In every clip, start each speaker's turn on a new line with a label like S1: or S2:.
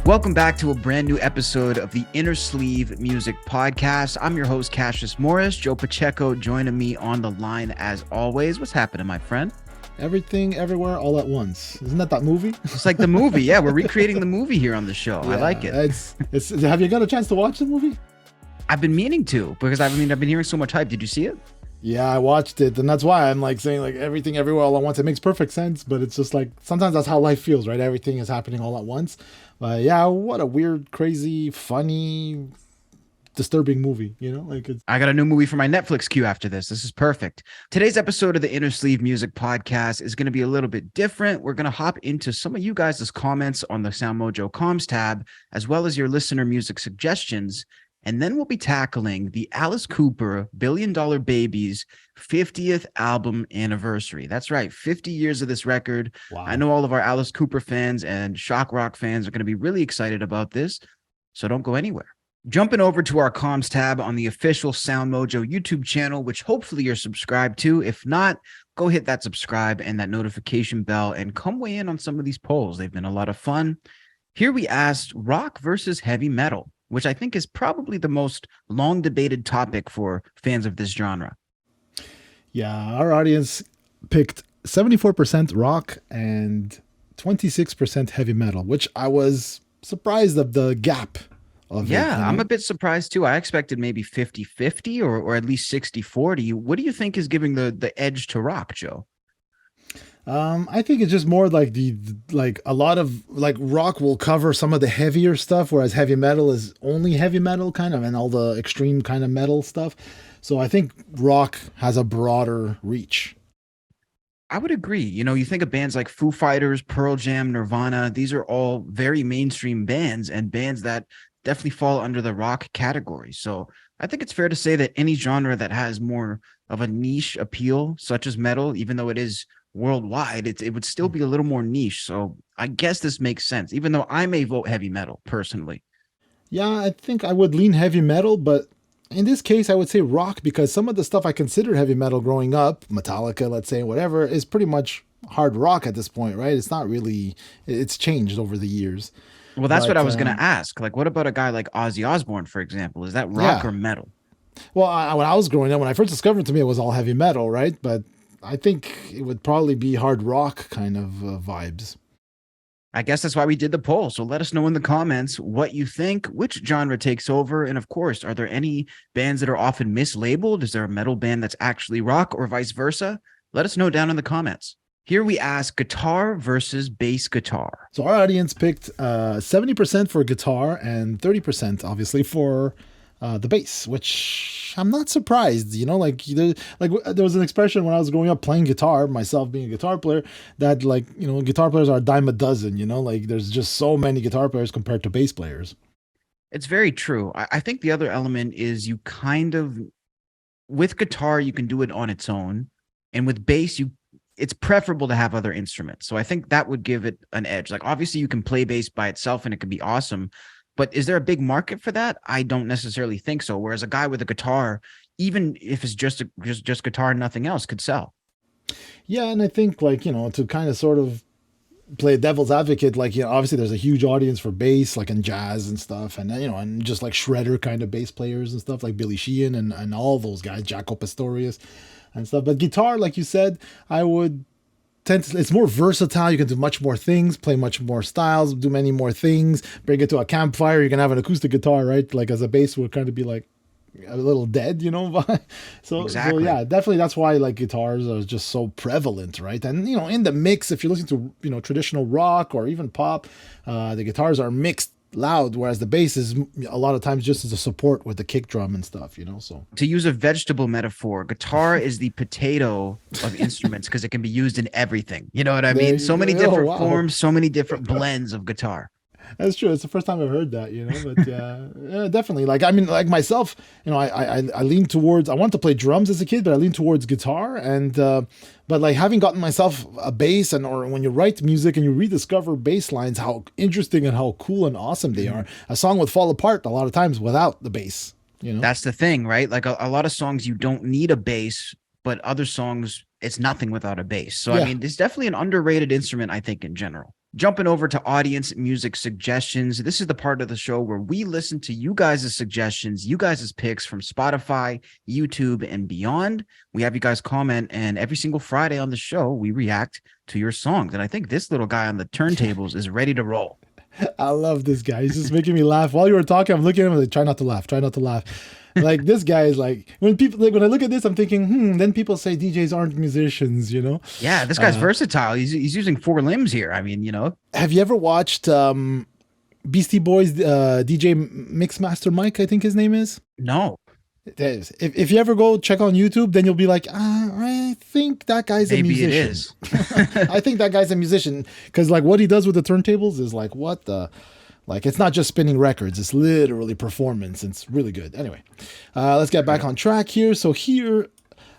S1: Welcome back to a brand new episode of the Inner Sleeve Music Podcast. I'm your host, Cassius Morris. Joe Pacheco joining me on the line as always. What's happening, my friend?
S2: Everything, everywhere, all at once. Isn't that movie?
S1: It's like the movie. Yeah, we're recreating the movie here on the show.
S2: Yeah,
S1: I like it.
S2: It's. Have you got a chance to watch the movie?
S1: I've been meaning to because I've been hearing so much hype. Did you see it?
S2: Yeah, I watched it, and that's why I'm like saying like everything, everywhere, all at once. It makes perfect sense, but it's just like sometimes that's how life feels, right? Everything is happening all at once. But yeah, what a weird, crazy, funny, disturbing movie, you know? Like it's...
S1: I got a new movie for my Netflix queue after this. This is perfect. Today's episode of the Inner Sleeve Music Podcast is going to be a little bit different. We're going to hop into some of you guys' comments on the SoundMojo comms tab, as well as your listener music suggestions. And then we'll be tackling the Alice Cooper Billion Dollar Babies 50th album anniversary. That's right, 50 years of this record. Wow. I know all of our Alice Cooper fans and shock rock fans are going to be really excited about this, so don't go anywhere. Jumping over to our comms tab on the official SoundMojo YouTube channel, which hopefully you're subscribed to. If not, go hit that subscribe and that notification bell and come weigh in on some of these polls. They've been a lot of fun. Here we asked rock versus heavy metal, which I think is probably the most long debated topic for fans of this genre.
S2: Yeah, our audience picked 74% rock and 26% heavy metal, which I was surprised of the gap.
S1: Yeah, I'm a bit surprised too. I expected maybe 50-50 or at least 60-40. What do you think is giving the edge to rock, Joe?
S2: I think it's just more like a lot of like rock will cover some of the heavier stuff, whereas heavy metal is only heavy metal kind of and all the extreme kind of metal stuff. So I think rock has a broader reach.
S1: I would agree. You know, you think of bands like Foo Fighters, Pearl Jam, Nirvana. These are all very mainstream bands and bands that definitely fall under the rock category. So I think it's fair to say that any genre that has more of a niche appeal, such as metal, even though it is worldwide, it would still be a little more niche. So I guess this makes sense, even though I may vote heavy metal personally.
S2: Yeah, I think I would lean heavy metal, but in this case, I would say rock because some of the stuff I considered heavy metal growing up, Metallica, let's say, whatever, is pretty much hard rock at this point, right? It's not really, it's changed over the years.
S1: Well, that's what I was going to ask. Like, what about a guy like Ozzy Osbourne, for example? Is that rock or metal?
S2: Well, when I was growing up, when I first discovered it, to me, it was all heavy metal, right? But I think it would probably be hard rock kind of vibes.
S1: I guess that's why we did the poll. So let us know in the comments what you think, which genre takes over. And of course, are there any bands that are often mislabeled? Is there a metal band that's actually rock or vice versa? Let us know down in the comments. Here we ask guitar versus bass guitar.
S2: So our audience picked 70% for guitar and 30% obviously for the bass, which I'm not surprised, you know, like there was an expression when I was growing up playing guitar, myself being a guitar player, that like, you know, guitar players are a dime a dozen, you know, like there's just so many guitar players compared to bass players.
S1: It's very true. I think the other element is you kind of, with guitar, you can do it on its own. And with bass, it's preferable to have other instruments. So I think that would give it an edge. Like obviously you can play bass by itself and it can be awesome. But is there a big market for that? I don't necessarily think so. Whereas a guy with a guitar, even if it's just guitar and nothing else, could sell.
S2: Yeah, and I think like, you know, to kind of sort of play devil's advocate, like, you know, obviously there's a huge audience for bass, like in jazz and stuff, and you know, and just like shredder kind of bass players and stuff like Billy Sheehan and all those guys, Jaco Pastorius and stuff. But guitar, like you said, I would tend to, it's more versatile. You can do much more things, play much more styles, do many more things, bring it to a campfire. You can have an acoustic guitar, right? Like as a bass would kind of be like a little dead, you know? So yeah, definitely that's why like guitars are just so prevalent, right? And, you know, in the mix, if you're listening to, you know, traditional rock or even pop, the guitars are mixed loud, whereas the bass is a lot of times just as a support with the kick drum and stuff, you know. So
S1: to use a vegetable metaphor, guitar is the potato of instruments because it can be used in everything, you know what I mean? So many different forms, so many different blends of guitar.
S2: That's true. It's the first time I've heard that, you know, but yeah, definitely. Like, I mean, like myself, you know, I lean towards, I wanted to play drums as a kid, but I lean towards guitar. And, but like having gotten myself a bass or when you write music and you rediscover bass lines, how interesting and how cool and awesome they are. A song would fall apart a lot of times without the bass, you know?
S1: That's the thing, right? Like a lot of songs, you don't need a bass, but other songs, it's nothing without a bass. So, yeah. I mean, it's definitely an underrated instrument, I think, in general. jumping over to audience music suggestions. This is the part of the show where we listen to you guys' suggestions, you guys' picks from Spotify, YouTube, and beyond. We have you guys comment, and every single Friday on the show, we react to your songs. And I think this little guy on the turntables is ready to roll.
S2: I love this guy. He's just making me laugh. While you were talking, I'm looking at him like, try not to laugh. Try not to laugh. Like, this guy is like, when I look at this, I'm thinking, then people say DJs aren't musicians, you know?
S1: Yeah, this guy's versatile. He's using 4 limbs here. I mean,
S2: Have you ever watched Beastie Boys DJ Mixmaster Mike, I think his name is?
S1: No.
S2: If you ever go check on YouTube, then you'll be like, I think that guy's a musician.
S1: Maybe it is.
S2: I think that guy's a musician, because like what he does with the turntables is like, what the, like, it's not just spinning records, it's literally performance. It's really good. Anyway, let's get back on track here. So here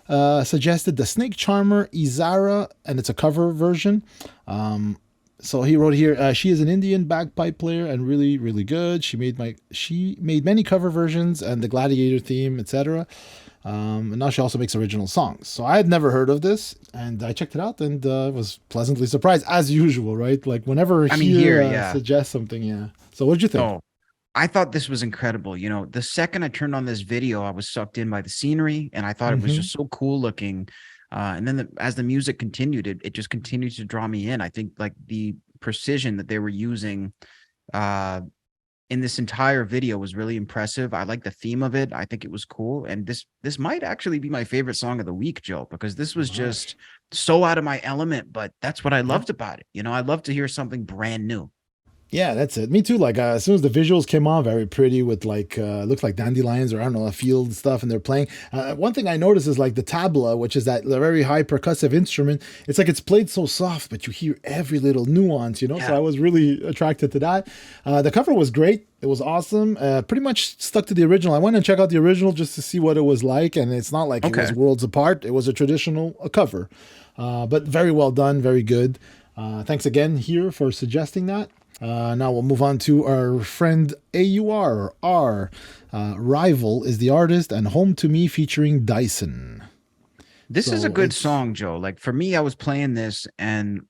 S2: suggested the Snake Charmer Izara, and it's a cover version. So he wrote here, she is an Indian bagpipe player and really, really good. She made many cover versions and the Gladiator theme, etc. And now she also makes original songs. So I had never heard of this, and I checked it out and was pleasantly surprised, as usual, right? Like whenever suggests something, yeah. So what did you think?
S1: Oh, I thought this was incredible. The second I turned on this video, I was sucked in by the scenery, and I thought it was just so cool looking. And then as the music continued, it just continued to draw me in. I think like the precision that they were using in this entire video was really impressive. I like the theme of it. I think it was cool. And this might actually be my favorite song of the week, Joe, because this was just so out of my element, but that's what I loved about it. I love to hear something brand new.
S2: Yeah, that's it. Me too. Like as soon as the visuals came on, very pretty with like looks like dandelions or I don't know, a field stuff, and they're playing. One thing I noticed is like the tabla, which is that very high percussive instrument. It's like it's played so soft, but you hear every little nuance, Yeah. So I was really attracted to that. The cover was great. It was awesome. Pretty much stuck to the original. I went and checked out the original just to see what it was like, and it's not like it was worlds apart. It was a traditional cover, but very well done, very good. Thanks again here for suggesting that. Now we'll move on to our friend AUR. Rival is the artist, and Home to Me featuring Dyson.
S1: This is a good song, Joe. Like for me, I was playing this and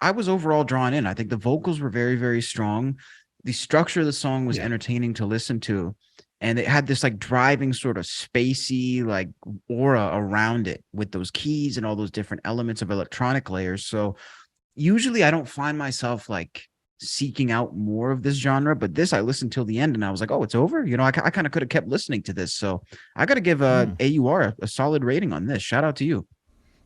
S1: I was overall drawn in. I think the vocals were very, very strong. The structure of the song was entertaining to listen to. And it had this like driving sort of spacey like aura around it with those keys and all those different elements of electronic layers. So usually I don't find myself like seeking out more of this genre, but this I listened till the end and I was like, oh, it's over. I kind of could have kept listening to this. So I got to give AUR a solid rating on this. Shout out to you.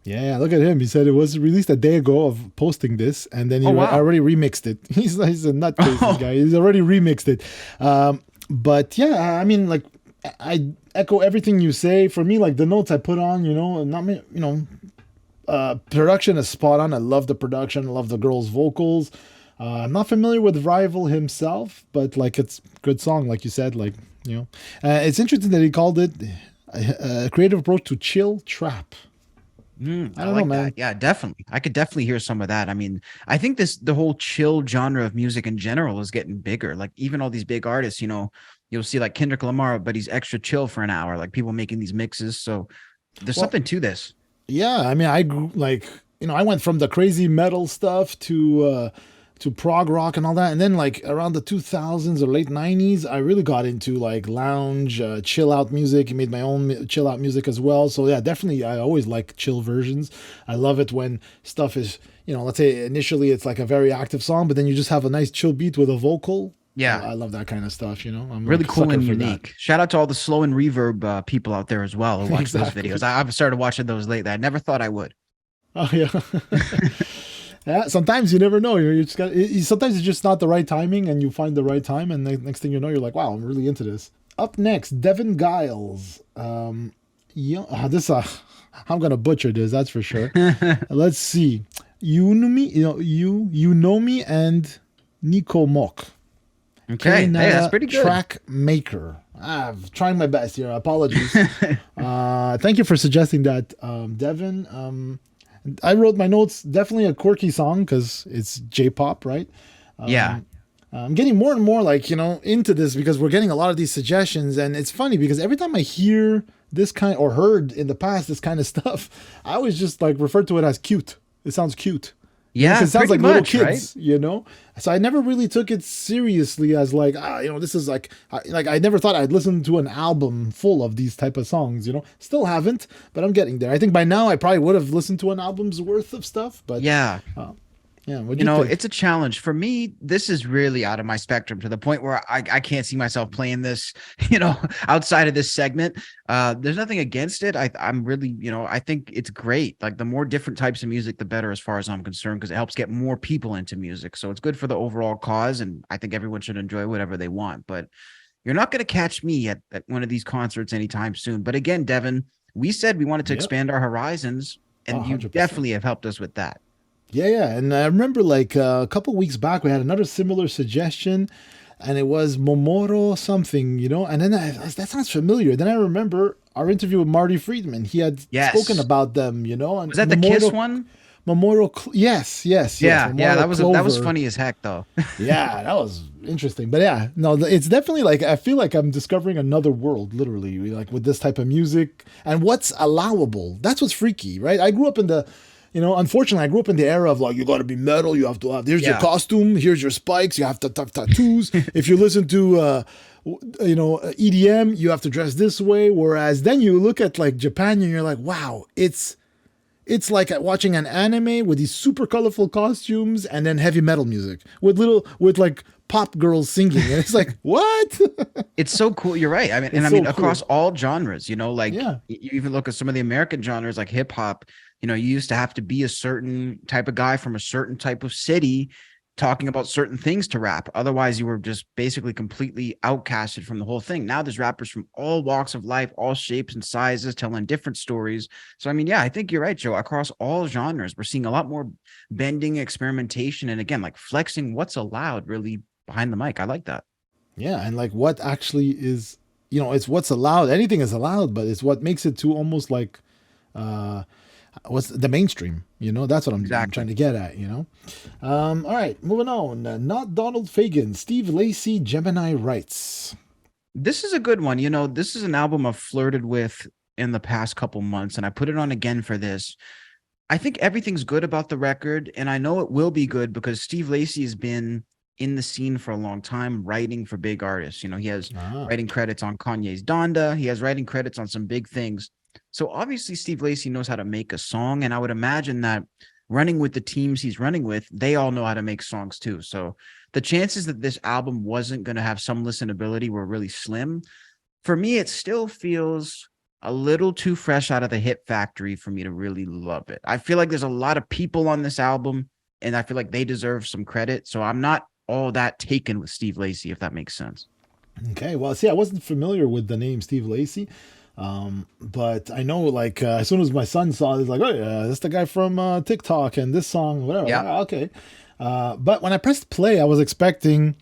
S2: Yeah, look at him. He said it was released a day ago of posting this, and then he already remixed it. He's a nutcase, this guy. He's already remixed it. But yeah, I mean, like, I echo everything you say. For me, like the notes I put on, production is spot on. I love the production. I love the girl's vocals. I'm not familiar with Rival himself, but like it's a good song, like you said. Like it's interesting that he called it a creative approach to chill trap.
S1: I don't know, man. That. Yeah, definitely. I could definitely hear some of that. I mean, I think the whole chill genre of music in general is getting bigger. Like even all these big artists, you'll see like Kendrick Lamar, but he's extra chill for an hour. Like people making these mixes. So there's something to this.
S2: Yeah, I mean, I grew I went from the crazy metal stuff to prog rock and all that, and then like around the 2000s or late 90s I really got into like lounge chill out music. I made my own chill out music as well. So yeah, definitely I always like chill versions. I love it when stuff is let's say initially it's like a very active song, but then you just have a nice chill beat with a vocal.
S1: Yeah,
S2: I love that kind of stuff. I'm
S1: really cool and unique. Shout out to all the slow and reverb people out there as well who watch those videos. I've started watching those lately. I never thought I would.
S2: Oh yeah. Yeah, sometimes you never know. You just got. Sometimes it's just not the right timing, and you find the right time, and the next thing you know, you're like, "Wow, I'm really into this." Up next, Devin Giles. I'm gonna butcher this. That's for sure. Let's see. You know me, and Nico Mok.
S1: Okay, hey, that's pretty good.
S2: Track maker. I'm trying my best here. Apologies. Thank you for suggesting that, Devin. I wrote my notes. Definitely a quirky song because it's J-pop, right?
S1: Yeah.
S2: I'm getting more and more into this because we're getting a lot of these suggestions, and it's funny because every time I hear this kind or heard in the past this kind of stuff, I always just like refer to it as cute. It sounds cute.
S1: Yeah,
S2: Because it sounds
S1: pretty
S2: like little
S1: much, right?
S2: kids, So I never really took it seriously as like, this is like, I never thought I'd listen to an album full of these type of songs. Still haven't, but I'm getting there. I think by now I probably would have listened to an album's worth of stuff, but
S1: Yeah.
S2: yeah, what do you think?
S1: It's a challenge for me. This is really out of my spectrum to the point where I can't see myself playing this, outside of this segment. There's nothing against it. I'm really, I think it's great. Like the more different types of music, the better as far as I'm concerned, because it helps get more people into music. So it's good for the overall cause. And I think everyone should enjoy whatever they want. But you're not going to catch me at one of these concerts anytime soon. But again, Devin, we said we wanted to
S2: Yep.
S1: expand our horizons,
S2: Oh,
S1: and you
S2: 100%.
S1: definitely have helped us with that.
S2: Yeah. And I remember like a couple weeks back, we had another similar suggestion, and it was Momoro something, and then that sounds familiar. Then I remember our interview with Marty Friedman. He had spoken
S1: Yes.
S2: about them, and
S1: Was that the Kiss one?
S2: Yes.
S1: Yeah,
S2: Memorial
S1: that was
S2: Clover.
S1: funny as heck though.
S2: Yeah, that was interesting. But yeah, no, it's definitely like I feel like I'm discovering another world, literally, like with this type of music and what's allowable. That's what's freaky, right? I grew up in unfortunately, I grew up in the era of like, you got to be metal, you have to have, here's your
S1: Yeah.
S2: costume, here's your spikes, you have to have tattoos. If you listen to, EDM, you have to dress this way. Whereas then you look at like Japan and you're like, wow, it's like watching an anime with these super colorful costumes and then heavy metal music with like pop girls singing. And it's like, what?
S1: It's so cool. You're right. I mean, and
S2: It's
S1: I mean,
S2: so
S1: across
S2: cool.
S1: all genres, like
S2: Yeah.
S1: you even look at some of the American genres like hip hop, you used to have to be a certain type of guy from a certain type of city talking about certain things to rap. Otherwise, you were just basically completely outcasted from the whole thing. Now there's rappers from all walks of life, all shapes and sizes, telling different stories. So, I mean, yeah, I think you're right, Joe. Across all genres, we're seeing a lot more bending, experimentation, and again, like flexing what's allowed really behind the mic. I like that.
S2: Yeah. And like what actually is, it's what's allowed. Anything is allowed, but it's what makes it to almost like, uh, what's the mainstream, that's what I'm
S1: Exactly.
S2: trying to get at. All right, moving on. Not Donald Fagen, Steve Lacy, Gemini writes.
S1: This is a good one. This is an album I've flirted with in the past couple months, and I put it on again for this. I think everything's good about the record, and I know it will be good because Steve Lacy has been in the scene for a long time, writing for big artists. He has
S2: Ah,
S1: writing credits on Kanye's Donda. He has writing credits on some big things. So obviously Steve Lacy knows how to make a song, and I would imagine that running with the teams he's running with, they all know how to make songs too. So the chances that this album wasn't going to have some listenability were really slim. For me, it still feels a little too fresh out of the hit factory for me to really love it. I feel like there's a lot of people on this album, and I feel like they deserve some credit. So I'm not all that taken with Steve Lacy, if that makes sense.
S2: okay. Well, see, I wasn't familiar with the name Steve Lacy, but I know like as soon as my son saw it, he's like, oh yeah, that's the guy from TikTok and this song, whatever.
S1: Yeah.
S2: Ah, okay. But when I pressed play, I was expecting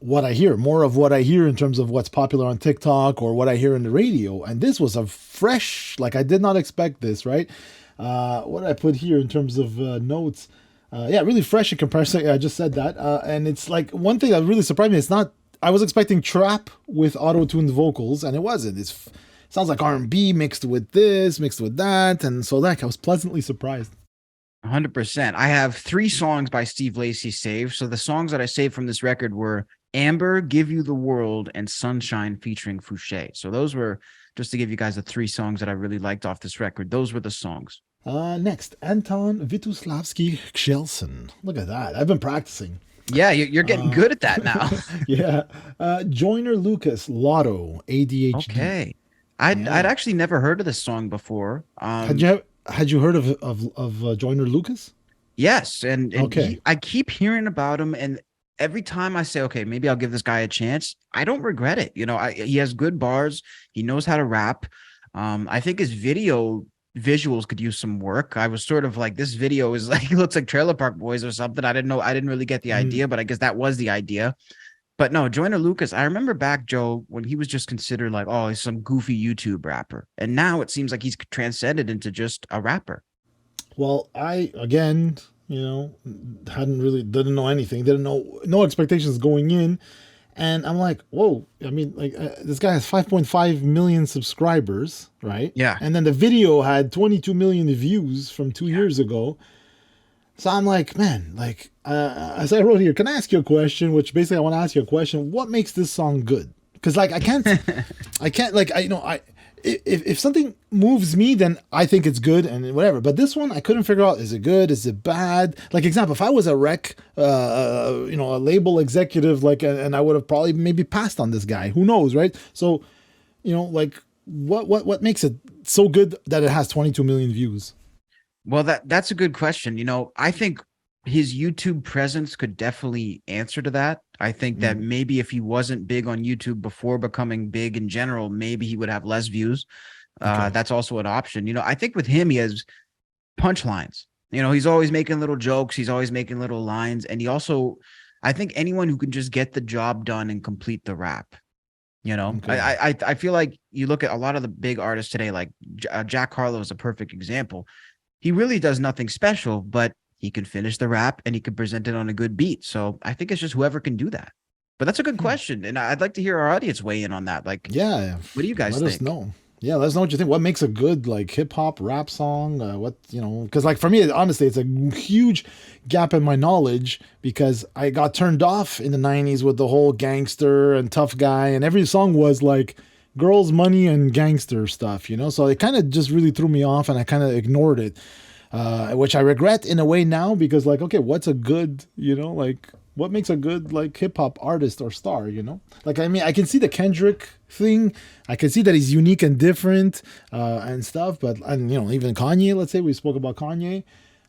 S2: what I hear, more of what I hear in terms of what's popular on TikTok or what I hear in the radio. And this was a fresh, like I did not expect this, right? What did I put here in terms of notes? Yeah, really fresh in comparison. I just said that. And it's like one thing that really surprised me. It's not, I was expecting trap with auto-tuned vocals and it wasn't. Sounds like R&B mixed with this, mixed with that. And so like I was pleasantly surprised.
S1: 100%. I have 3 songs by Steve Lacy saved. So the songs that I saved from this record were Amber, Give You the World, and Sunshine featuring Fouché. So those were, just to give you guys the 3 songs that I really liked off this record. Those were the songs.
S2: Next, Anton Witusławski Kjelsen. Look at that. I've been practicing.
S1: Yeah, you're getting good at that now.
S2: Yeah. Joyner Lucas, Lotto, ADHD.
S1: Okay. I'd
S2: Yeah.
S1: actually never heard of this song before.
S2: Had you heard of Joyner Lucas?
S1: Yes, and
S2: Okay.
S1: I keep hearing about him, and every time I say, okay, maybe I'll give this guy a chance, I don't regret it. He has good bars. He knows how to rap. I think his visuals could use some work. I was sort of like, this video is like, it looks like Trailer Park Boys or something. I didn't really get the idea, but I guess that was the idea. But no, Joyner Lucas, I remember back, Joe, when he was just considered like, oh, he's some goofy YouTube rapper. And now it seems like he's transcended into just a rapper.
S2: Well, I again, didn't know anything, didn't know no expectations going in, and I'm like, whoa! I mean, like this guy has 5.5 million subscribers, right?
S1: Yeah.
S2: And then the video had 22 million views from 2 years ago. So I'm like, man, like, as I wrote here, can I ask you a question? Which basically I want to ask you a question. What makes this song good? Because like I can't like I if something moves me, then I think it's good and whatever. But this one, I couldn't figure out: is it good? Is it bad? Like example, if I was a rec, a label executive, like, and I would have probably maybe passed on this guy. Who knows, right? So, like what makes it so good that it has 22 million views?
S1: Well, that's a good question. I think his YouTube presence could definitely answer to that. I think that
S2: Mm,
S1: maybe if he wasn't big on YouTube before becoming big in general, maybe he would have less views.
S2: okay.
S1: That's also an option. I think with him, he has punchlines. He's always making little jokes. He's always making little lines. And he also, I think anyone who can just get the job done and complete the rap.
S2: Okay.
S1: I feel like you look at a lot of the big artists today, like Jack Harlow is a perfect example. He really does nothing special, but he can finish the rap and he can present it on a good beat. So I think it's just whoever can do that. But that's a good
S2: Hmm.
S1: question. And I'd like to hear our audience weigh in on that. Like,
S2: Yeah,
S1: what do you guys
S2: let us
S1: think?
S2: know. Yeah, let us know what you think. What makes a good like hip hop rap song? Because like for me, honestly, it's a huge gap in my knowledge because I got turned off in the '90s with the whole gangster and tough guy, and every song was like girls, money, and gangster stuff. So it kind of just really threw me off, and I kind of ignored it, which I regret in a way now because like, okay, what's a good, like what makes a good like hip hop artist or star, Like I mean, I can see the Kendrick thing. I can see that he's unique and different and stuff, but and even Kanye, let's say we spoke about Kanye,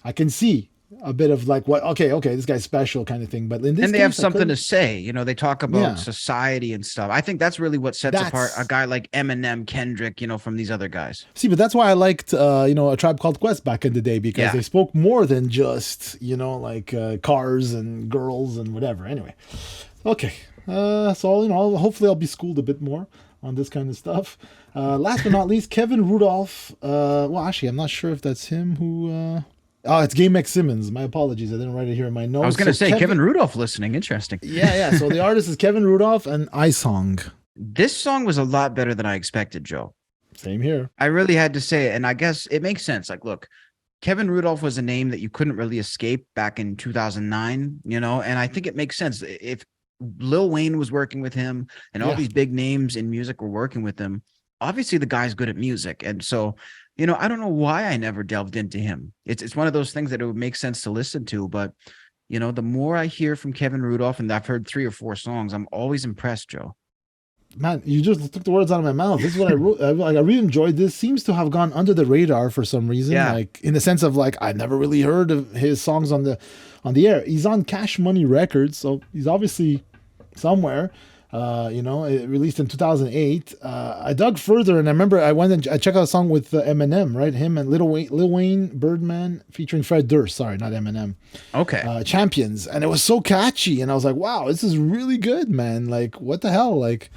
S2: I can see a bit of like what okay, this guy's special kind of thing. But in this
S1: And they have
S2: case, I
S1: something to
S2: couldn't.
S1: say. They talk about
S2: Yeah,
S1: society and stuff. I think that's really what sets apart a
S2: that's
S1: guy like Eminem, Kendrick, from these other guys.
S2: see, but that's why I liked a Tribe Called Quest back in the day because
S1: Yeah.
S2: they spoke more than just like cars and girls and whatever. Anyway, okay. So hopefully I'll be schooled a bit more on this kind of stuff. Last but not least, Kevin Rudolph. Well, actually, I'm not sure if that's him who. Oh, it's Game X Simmons. My apologies, I didn't write it here in my
S1: I was
S2: notes.
S1: going to
S2: So
S1: say
S2: Kevin,
S1: Kevin Rudolph listening. Interesting.
S2: yeah. So the artist is Kevin Rudolph and iSong.
S1: This song was a lot better than I expected, Joe.
S2: Same here.
S1: I really had to say it. And I guess it makes sense. Like, look, Kevin Rudolph was a name that you couldn't really escape back in 2009, and I think it makes sense. If Lil Wayne was working with him and all
S2: Yeah.
S1: these big names in music were working with him, obviously the guy's good at music. And so, I don't know why I never delved into him. It's one of those things that it would make sense to listen to. But, the more I hear from Kevin Rudolph, and I've heard 3 or 4 songs, I'm always impressed, Joe.
S2: Man, you just took the words out of my mouth. This is what I wrote. I really enjoyed this. Seems to have gone under the radar for some reason.
S1: Yeah.
S2: Like in the sense of like I never really heard of his songs on the air. He's on Cash Money Records, so he's obviously somewhere. It released in 2008. I dug further and I remember I went and I checked out a song with Eminem, right? Him and Lil Wayne, Birdman, featuring Fred Durst. Sorry, not Eminem.
S1: Okay.
S2: Champions, and it was so catchy, and I was like, wow, this is really good, man. Like, what the hell, like.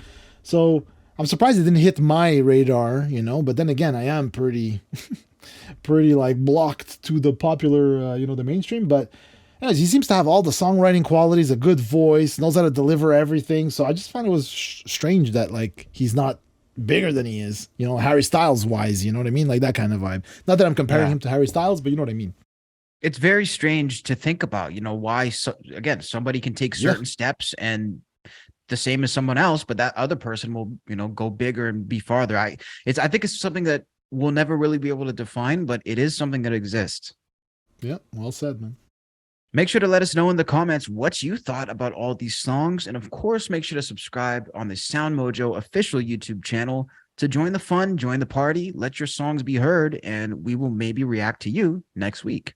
S2: So I'm surprised it didn't hit my radar, But then again, I am pretty, pretty like blocked to the popular, the mainstream. But anyways, he seems to have all the songwriting qualities, a good voice, knows how to deliver everything. So I just found it was strange that like he's not bigger than he is, Harry Styles wise. You know what I mean? Like that kind of vibe. Not that I'm comparing
S1: Yeah.
S2: him to Harry Styles, but you know what I mean.
S1: It's very strange to think about, why, again, somebody can take
S2: Yeah.
S1: certain steps and the same as someone else, but that other person will, go bigger and be farther. I think it's something that we'll never really be able to define, but it is something that exists.
S2: Yeah. Well said, man.
S1: Make sure to let us know in the comments what you thought about all these songs. And of course, make sure to subscribe on the SoundMojo official YouTube channel to join the fun, join the party, let your songs be heard, and we will maybe react to you next week.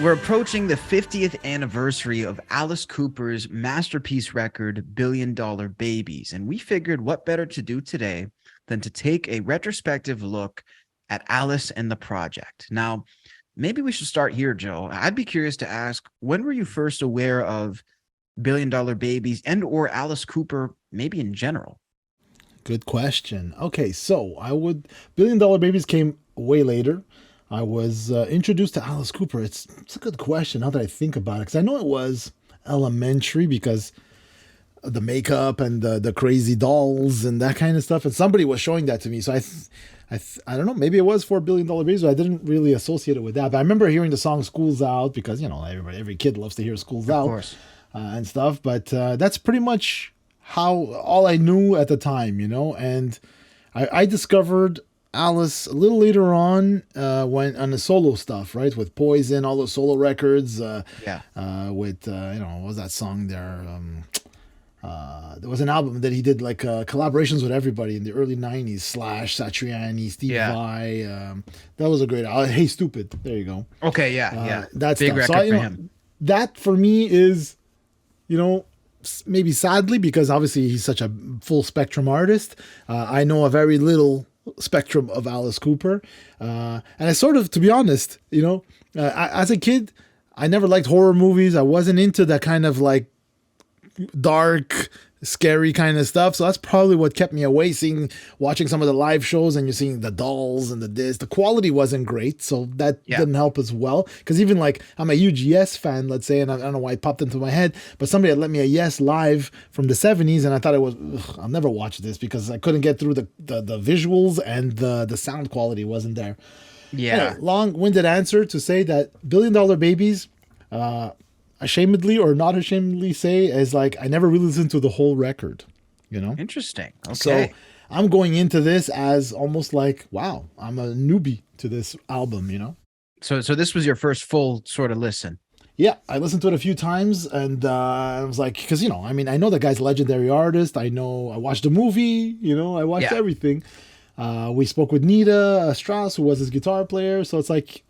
S1: We're approaching the 50th anniversary of Alice Cooper's masterpiece record, Billion Dollar Babies, and we figured what better to do today than to take a retrospective look at Alice and the project. Now, maybe we should start here, Joe. I'd be curious to ask, when were you first aware of Billion Dollar Babies and or Alice Cooper, maybe in general?
S2: Good question. Okay, so Billion Dollar Babies came way later. I was introduced to Alice Cooper. It's a good question now that I think about it, because I know it was elementary because the makeup and the crazy dolls and that kind of stuff. And somebody was showing that to me. So I don't know, maybe it was $4 billion Babies, but I didn't really associate it with that. But I remember hearing the song School's Out because, every kid loves to hear School's Out.
S1: Of course.
S2: And stuff. But that's pretty much all I knew at the time, and I discovered Alice a little later on when on the solo stuff, right? With Poison, all those solo records. With what was that song there? There was an album that he did like collaborations with everybody in the early '90s. Slash, Satriani, Steve Vai. That was a great album. Hey Stupid. There you go.
S1: Okay, yeah.
S2: That's
S1: big record for him.
S2: That for me is, maybe sadly, because obviously he's such a full spectrum artist. I know a very little spectrum of Alice Cooper. And I sort of, to be honest, as a kid, I never liked horror movies. I wasn't into that kind of like dark, scary kind of stuff. So that's probably what kept me away, watching some of the live shows, and you're seeing the dolls and the quality wasn't great. So that didn't help as well. Because even like, I'm a huge Yes fan, let's say, and I don't know why it popped into my head, but somebody had let me a Yes live from the 70s, and I thought it was, I'll never watch this because I couldn't get through the visuals, and the sound quality wasn't there.
S1: Yeah.
S2: Anyway, long-winded answer to say that $1 Billion Babies, ashamedly or not ashamedly say, is like, I never really listened to the whole record,
S1: Interesting. Okay.
S2: So I'm going into this as almost like, wow, I'm a newbie to this album,
S1: So this was your first full sort of listen.
S2: Yeah, I listened to it a few times, and I was like, because, I know the guy's a legendary artist. I watched the movie, I watched everything. We spoke with Nita Strauss, who was his guitar player. So it's like,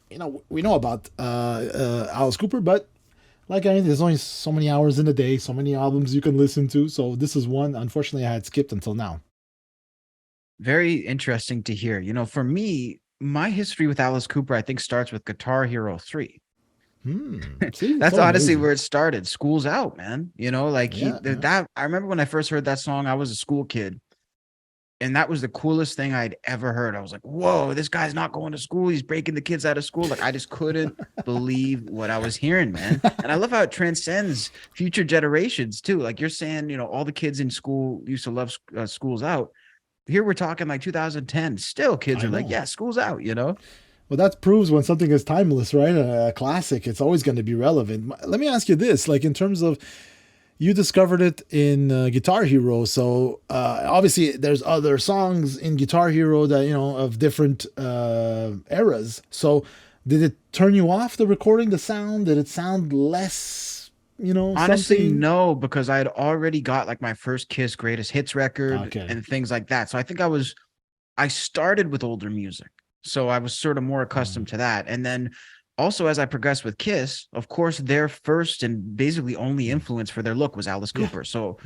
S2: we know about Alice Cooper, but like there's only so many hours in a day, so many albums you can listen to. So this is one, unfortunately, I had skipped until now.
S1: Very interesting to hear. For me, my history with Alice Cooper, I think, starts with Guitar Hero 3.
S2: See,
S1: That's
S2: so
S1: honestly
S2: amazing.
S1: where it started. School's Out, man. That I remember when I first heard that song, I was a school kid. And that was the coolest thing I'd ever heard. I was like, whoa, this guy's not going to school. He's breaking the kids out of school. Like, I just couldn't believe what I was hearing, man. And I love how it transcends future generations, too. Like you're saying, all the kids in school used to love School's Out. Here we're talking like 2010. Still, kids are like, yeah, School's Out,
S2: Well, that proves when something is timeless, right? A classic, it's always going to be relevant. Let me ask you this, like in terms of, you discovered it in Guitar Hero, so obviously there's other songs in Guitar Hero that of different eras. So did it turn you off, the recording, the sound? Did it sound less?
S1: Honestly,
S2: something?
S1: no, because I had already got like my first Kiss greatest hits record and things like that. So I think I started with older music, so I was sort of more accustomed to that, and then. Also, as I progressed with Kiss, of course, their first and basically only influence for their look was Alice Cooper. So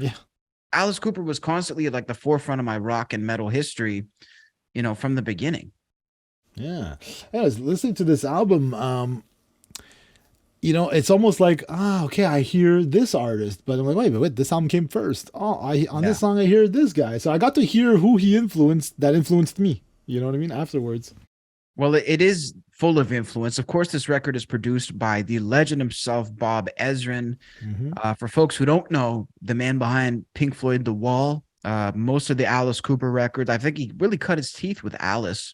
S1: Alice Cooper was constantly at like the forefront of my rock and metal history, from the beginning.
S2: Yeah. I was listening to this album. It's almost like, okay, I hear this artist, but I'm like, wait, this album came first. This song, I hear this guy. So I got to hear who he influenced that influenced me. You know what I mean? Afterwards.
S1: Well, it is full of influence. Of course, this record is produced by the legend himself, Bob Ezrin. For folks who don't know, the man behind Pink Floyd, The Wall, most of the Alice Cooper records, I think he really cut his teeth with Alice.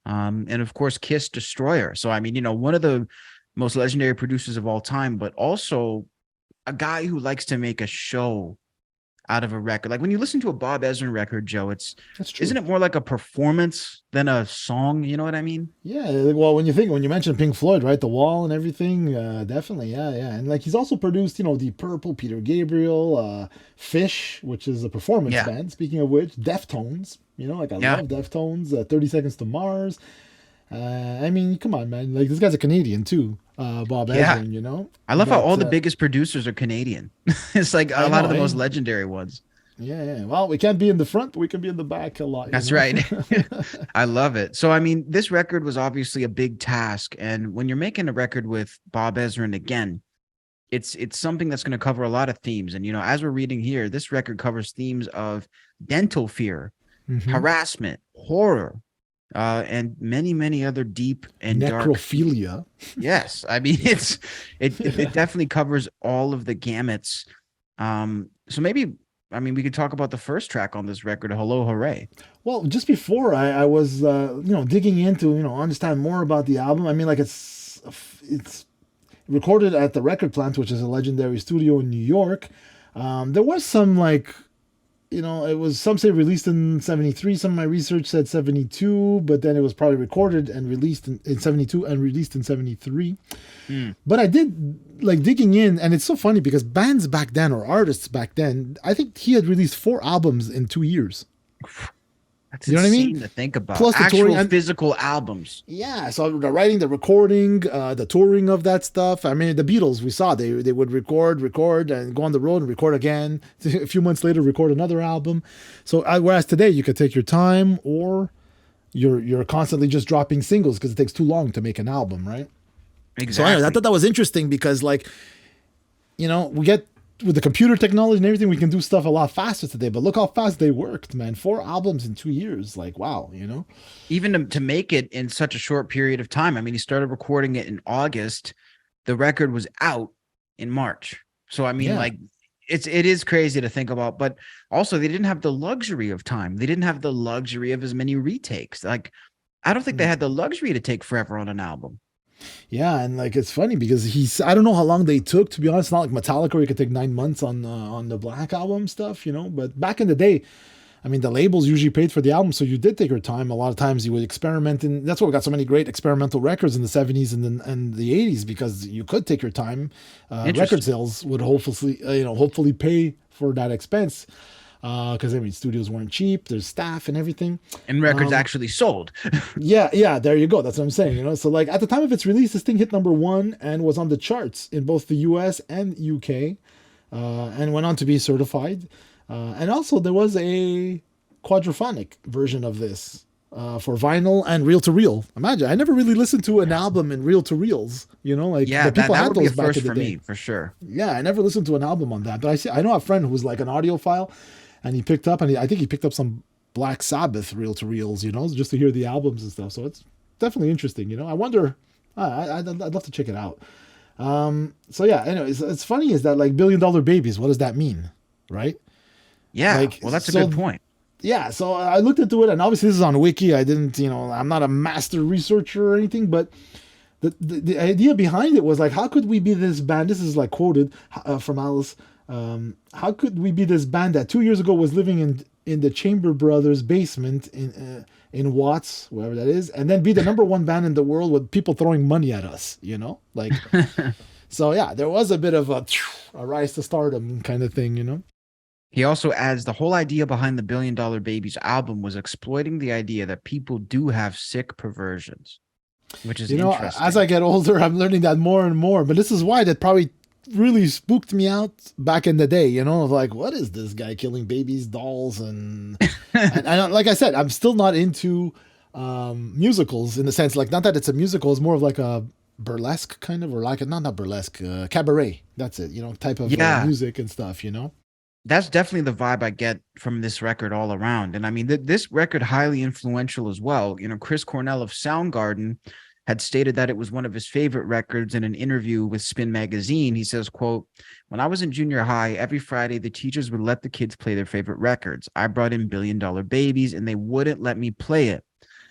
S1: And of course, Kiss Destroyer. So, I mean, one of the most legendary producers of all time, but also a guy who likes to make a show out of a record. Like when you listen to a Bob Ezrin record, Joe,
S2: That's true.
S1: Isn't it more like a performance than a song? You know what I mean?
S2: Yeah. Well, when you mention Pink Floyd, right, The Wall and everything, definitely, yeah. And like he's also produced, Deep Purple, Peter Gabriel, Fish, which is a performance band. Speaking of which, Deftones. I love Deftones. 30 Seconds to Mars. I mean, come on, man. Like this guy's a Canadian too. Bob Ezrin,
S1: I love how all the biggest producers are Canadian. It's like a lot of the most legendary ones.
S2: Yeah. Well, we can't be in the front, but we can be in the back a lot.
S1: That's right. I love it. So, I mean, this record was obviously a big task. And when you're making a record with Bob Ezrin again, it's something that's going to cover a lot of themes. And, as we're reading here, this record covers themes of dental fear, harassment, horror, and many, many other deep and
S2: necrophilia.
S1: Dark. Yes, I mean it definitely covers all of the gamuts. So maybe I mean, we could talk about the first track on this record, Hello Hooray.
S2: Well, just before I was digging into understand more about the album. I mean, like it's recorded at the Record Plant, which is a legendary studio in New York. There was some like it was some say released in 73. Some of my research said 72, but then it was probably recorded and released in 72 and released in 73. But I did like digging in, and it's so funny because bands back then or artists back then, I think he had released 4 albums in 2 years.
S1: That's
S2: You know what I
S1: insane
S2: mean?
S1: to think about.
S2: Plus the
S1: Actual
S2: touring and
S1: physical albums.
S2: yeah, so the writing, the recording, the touring of that stuff. I mean, the Beatles, we saw they would record, and go on the road and record again. A few months later, record another album. So whereas today you could take your time, or you're constantly just dropping singles because it takes too long to make an album, right?
S1: Exactly.
S2: So anyway, I thought that was interesting because like, we get with the computer technology and everything, we can do stuff a lot faster today. But look how fast they worked, man. 4 albums in 2 years. Like, wow,
S1: Even to make it in such a short period of time. I mean, he started recording it in August. The record was out in March. So, I mean,
S2: Yeah.
S1: like, it is crazy to think about. But also, they didn't have the luxury of time. They didn't have the luxury of as many retakes. Like, I don't think they had the luxury to take forever on an album.
S2: Yeah, and like it's funny because I don't know how long they took, to be honest. Not like Metallica where you could take 9 months on the Black Album stuff, But back in the day, I mean, the labels usually paid for the album, so you did take your time. A lot of times you would experiment, and that's why we got so many great experimental records in the 70s and the 80s, because you could take your time. Record sales would hopefully pay for that expense. Because I mean, studios weren't cheap. There's staff and everything,
S1: And records actually sold.
S2: yeah. There you go. That's what I'm saying. So like at the time of its release, this thing hit #1 and was on the charts in both the U.S. and U.K. And went on to be certified. And also there was a quadraphonic version of this for vinyl and reel to reel. Imagine, I never really listened to an album in reel to reels. Like
S1: Yeah,
S2: the people
S1: that
S2: had
S1: would be a
S2: those back
S1: first
S2: in the
S1: for
S2: day.
S1: me, for sure.
S2: Yeah, I never listened to an album on that, but I know a friend who's like an audiophile, and he picked up, I think he picked up some Black Sabbath reel to reels, just to hear the albums and stuff. So it's definitely interesting. I wonder, I'd love to check it out. So yeah, anyways, it's funny is that like $1 Billion Babies, what does that mean, right?
S1: Yeah,
S2: Like,
S1: well, that's a
S2: so-
S1: good point.
S2: Yeah, so I looked into it, and obviously this is on Wiki. I didn't, I'm not a master researcher or anything, but the idea behind it was like, how could we be this band? This is like quoted from Alice. How could we be this band that 2 years ago was living in the Chamber Brothers basement in Watts, wherever that is, and then be the #1 band in the world with people throwing money at us, like. So yeah, there was a bit of a rise to stardom kind of thing,
S1: He also adds the whole idea behind the $1 Billion Babies album was exploiting the idea that people do have sick perversions, which is interesting.
S2: As I get older, I'm learning that more and more. But this is why that probably really spooked me out back in the day, of like, what is this guy killing babies, dolls, and like I said, I'm still not into musicals in the sense, like, not that it's a musical, it's more of like a burlesque kind of, or like not burlesque, cabaret. That's it, type of music and stuff,
S1: That's definitely the vibe I get from this record all around. And I mean, this record highly influential as well. Chris Cornell of Soundgarden had stated that it was one of his favorite records. In an interview with Spin Magazine, he says, quote, "When I was in junior high, every Friday, the teachers would let the kids play their favorite records. I brought in $1 Billion Babies and they wouldn't let me play it.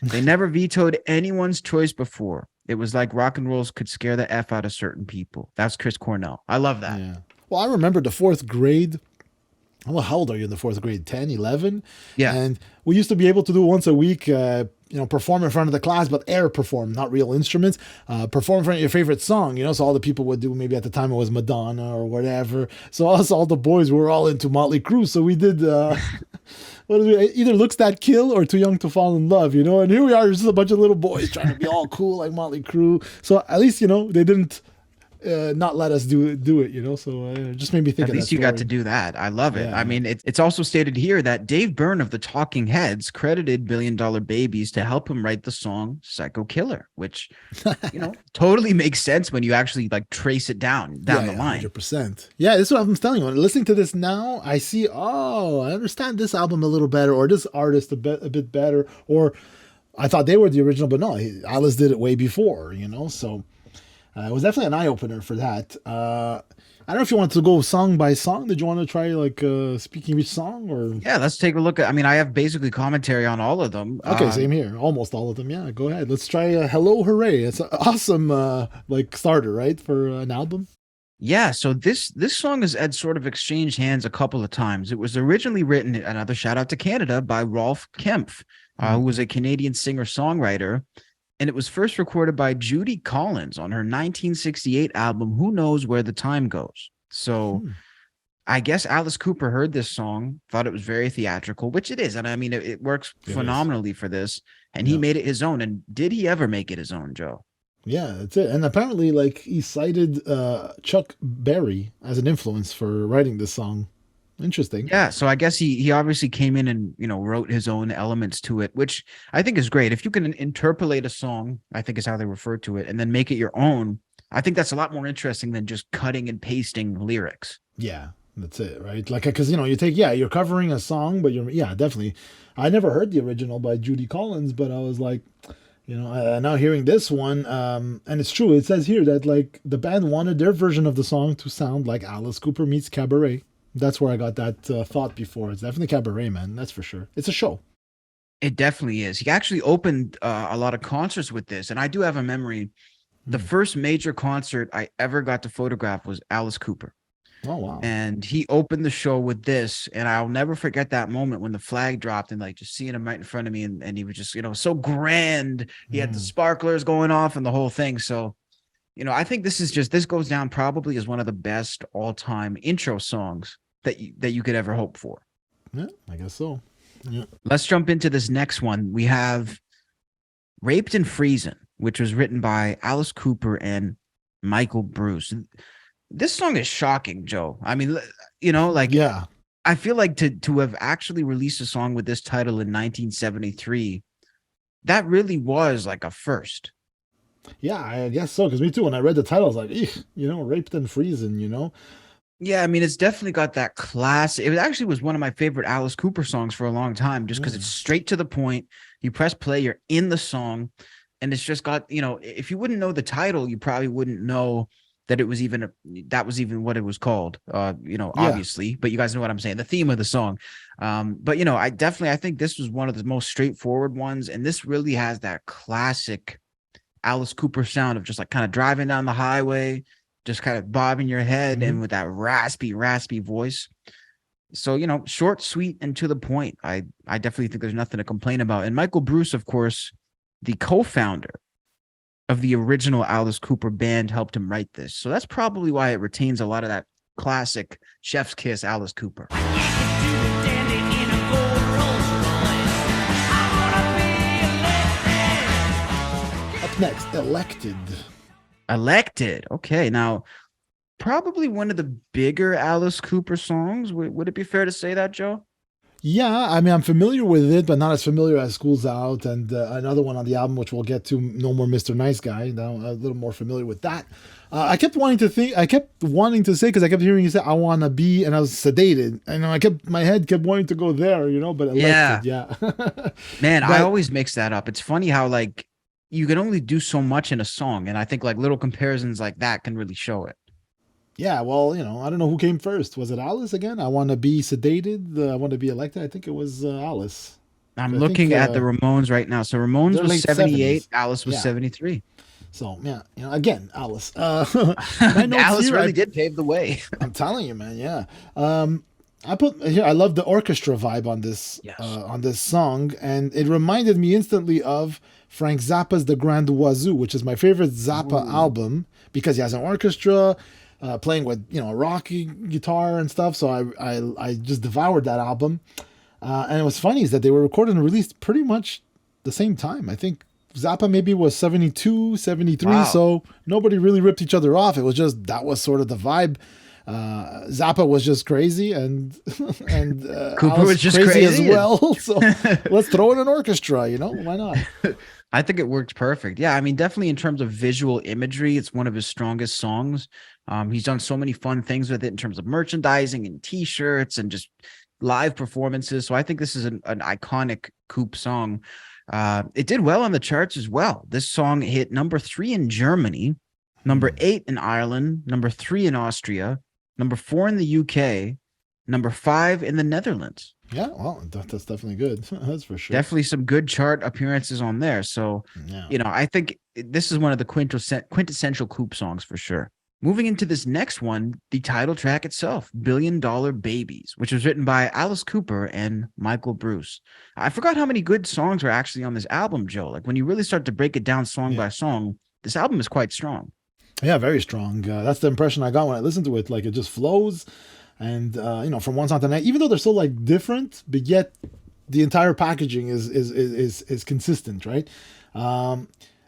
S1: They never vetoed anyone's choice before. It was like rock and rolls could scare the F out of certain people." That's Chris Cornell. I love that.
S2: Yeah. Well, I remember the 4th grade. Well, how old are you in the 4th grade? 10, 11?
S1: Yeah.
S2: And we used to be able to do once a week, perform in front of the class, but air perform, not real instruments. Perform in front of your favorite song, so all the people would do, maybe at the time it was Madonna or whatever. So all the boys were all into Motley Crue. So we did, either Looks That Kill or Too Young to Fall in Love, And here we are, just a bunch of little boys trying to be all cool like Motley Crue. So at least, they didn't not let us do it, so it just made me think
S1: At
S2: of
S1: least
S2: that
S1: you got
S2: story.
S1: to do that. I love it.
S2: Yeah.
S1: I mean, it's also stated here that Dave Byrne of the Talking Heads credited $1 Billion Babies to help him write the song Psycho Killer, which, totally makes sense when you actually like trace it down the line.
S2: 100%. Yeah, this is what I'm telling you. When listening to this now, I see, I understand this album a little better, or this artist a bit better, or I thought they were the original, but no, Alice did it way before, so It was definitely an eye opener for that. I don't know if you want to go song by song. Did you want to try like speaking each song or?
S1: Yeah, let's take a look at. I mean, I have basically commentary on all of them.
S2: Okay, same here. Almost all of them. Yeah, go ahead. Let's try "Hello Hooray." It's an awesome like starter, right, for an album.
S1: Yeah, so this song has had sort of exchanged hands a couple of times. It was originally written, another shout out to Canada, by Rolf Kempf, who was a Canadian singer-songwriter, and it was first recorded by Judy Collins on her 1968 album Who Knows Where the Time Goes. So I guess Alice Cooper heard this song, thought it was very theatrical, which it is, and I mean it works phenomenally for this, and he made it his own. And did he ever make it his own, Joe?
S2: Yeah, that's it. And apparently, like, he cited Chuck Berry as an influence for writing this song. Interesting.
S1: Yeah, so I guess he obviously came in and wrote his own elements to it, which I think is great. If you can interpolate a song, I think is how they refer to it, and then make it your own, I think that's a lot more interesting than just cutting and pasting lyrics.
S2: Yeah, that's it, right? Like, because you're covering a song, but definitely. I never heard the original by Judy Collins, but I was like, now hearing this one, and it's true. It says here that like the band wanted their version of the song to sound like Alice Cooper meets Cabaret. That's where I got that thought before. It's definitely Cabaret, man. That's for sure. It's a show.
S1: It definitely is. He actually opened a lot of concerts with this, and I do have a memory. The first major concert I ever got to photograph was Alice Cooper.
S2: Oh, wow.
S1: And he opened the show with this, and I'll never forget that moment when the flag dropped and like just seeing him right in front of me, and he was just, so grand. He had the sparklers going off and the whole thing. So, I think this goes down probably as one of the best all-time intro songs that you could ever hope for.
S2: Yeah, I guess so. Yeah.
S1: Let's jump into this next one. We have Raped and Freezin', which was written by Alice Cooper and Michael Bruce. This song is shocking, Joe. I mean,
S2: yeah.
S1: I feel like to have actually released a song with this title in 1973, that really was like a first.
S2: Yeah, I guess so. Because me too. When I read the title, I was like, Raped and Freezin',
S1: Yeah, I mean, it's definitely got that class. It actually was one of my favorite Alice Cooper songs for a long time, just because it's straight to the point. You press play, you're in the song, and it's just got, if you wouldn't know the title, you probably wouldn't know that it was even what it was called, obviously, but you guys know what I'm saying, the theme of the song. But I think this was one of the most straightforward ones. And this really has that classic Alice Cooper sound of just like kind of driving down the highway, just kind of bobbing your head and with that raspy voice. So, short, sweet, and to the point. I definitely think there's nothing to complain about. And Michael Bruce, of course, the co-founder of the original Alice Cooper band, helped him write this. So that's probably why it retains a lot of that classic chef's kiss Alice Cooper. Up
S2: next, Elected.
S1: Okay, now probably one of the bigger Alice Cooper songs. Would it be fair to say that, Joe?
S2: Yeah, I mean, I'm familiar with it, but not as familiar as School's Out and another one on the album, which we'll get to, No More Mr. Nice Guy. Now, a little more familiar with that. I kept wanting to say, because I kept hearing you say, I want to be, and I was sedated. And my head kept wanting to go there, but Elected, yeah.
S1: Man, I always mix that up. It's funny how, like, you can only do so much in a song, and I think, like, little comparisons like that can really show it.
S2: Yeah, well, I don't know who came first. Was it Alice again? I want to be sedated. I want to be elected. I think it was Alice.
S1: I'm looking at the Ramones right now. So Ramones was 78. 70s. Alice was 73.
S2: So, yeah, again, Alice.
S1: Alice really did pave the way.
S2: I'm telling you, man, yeah. I put here, I love the orchestra vibe on this song, and it reminded me instantly of Frank Zappa's The Grand Wazoo, which is my favorite Zappa album, because he has an orchestra, playing with a rocky guitar and stuff. So I just devoured that album, and it was funny is that they were recorded and released pretty much the same time. I think Zappa maybe was 72, 73. Wow. So nobody really ripped each other off. It was just that was sort of the vibe. Zappa was just crazy, and
S1: Cooper
S2: Alice
S1: was just crazy
S2: as well. So let's throw in an orchestra. Why not?
S1: I think it worked perfect. Yeah, I mean, definitely in terms of visual imagery, it's one of his strongest songs. He's done so many fun things with it in terms of merchandising and T-shirts and just live performances. So I think this is an iconic Coop song. It did well on the charts as well. This song hit number 3 in Germany number 8 in Ireland, number 3 in Austria, number 4 in the UK, number 5 in the Netherlands.
S2: Yeah, well, that's definitely good. That's for sure.
S1: Definitely some good chart appearances on there. So,
S2: Yeah.
S1: I think this is one of the quintessential Coop songs for sure. Moving into this next one, the title track itself, Billion Dollar Babies, which was written by Alice Cooper and Michael Bruce. I forgot how many good songs were actually on this album, Joe. Like when you really start to break it down song by song, this album is quite strong.
S2: Yeah, very strong. That's the impression I got when I listened to it. Like it just flows. And from one song to the next, even though they're so like different, but yet the entire packaging is consistent, right?